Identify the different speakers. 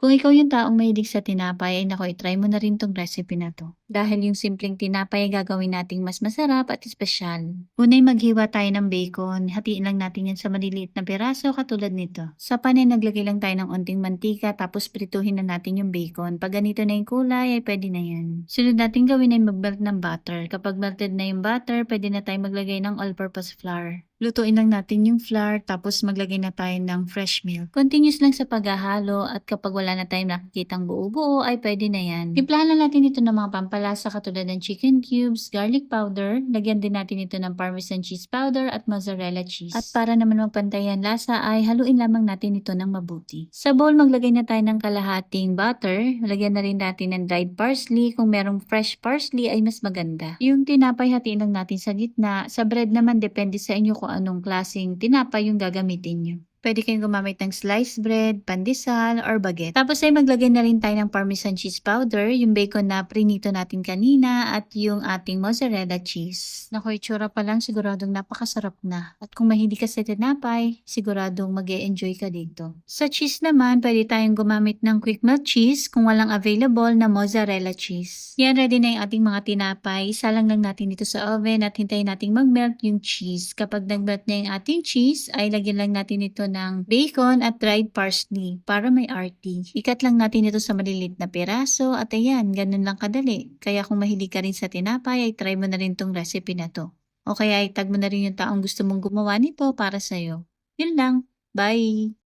Speaker 1: Kung ikaw yung taong mahilig sa tinapay, ay naku, i-try mo na rin tong recipe na to. Dahil yung simpleng tinapay ay gagawin nating mas masarap at espesyal. Unay maghiwa tayo ng bacon, hatiin lang natin yan sa maliliit na piraso katulad nito. Sa panin, naglagay lang tayo ng onting mantika tapos prituhin na natin yung bacon. Pag ganito na yung kulay, ay pwede na yan. Sunod natin gawin ay mag-melt ng butter. Kapag melted na yung butter, pwede na tayo maglagay ng all-purpose flour. Lutuin lang natin yung flour tapos maglagay na tayo ng fresh milk. Continuous lang sa paghahalo at kapag wala na tayong nakikitang buo-buo ay pwede na yan. Timplahan lang natin ito ng mga pampalasa katulad ng chicken cubes, garlic powder, lagyan din natin ito ng parmesan cheese powder at mozzarella cheese. At para naman magpantay ang lasa ay haluin lamang natin ito ng mabuti. Sa bowl maglagay na tayo ng kalahating butter, lagyan na rin natin ng dried parsley, kung merong fresh parsley ay mas maganda. Yung tinapay hatiin lang natin sa gitna, sa bread naman depende sa inyo kung anong klaseng tinapay yung gagamitin nyo. Pwede kayong gumamit ng sliced bread, pandesal, or baguette. Tapos ay maglagay na rin tayo ng parmesan cheese powder, yung bacon na prinito natin kanina, at yung ating mozzarella cheese. Naku, itsura pa lang siguradong napakasarap na. At kung mahilig ka sa tinapay, siguradong mag-e-enjoy ka dito. Sa cheese naman, pwede tayong gumamit ng quick melt cheese kung walang available na mozzarella cheese. Yan, ready na yung ating mga tinapay. Isalang lang natin dito sa oven at hintayin nating mag-melt yung cheese. Kapag nag-melt na yung ating cheese, ay lagyan lang natin ito ng bacon at dried parsley para may arty. Ikat lang natin ito sa maliliit na piraso at ayan, ganun lang kadali. Kaya kung mahilig ka rin sa tinapay, ay try mo na rin tong recipe na to. O kaya itag mo na rin yung taong gusto mong gumawa nito para sa'yo. Yun lang. Bye!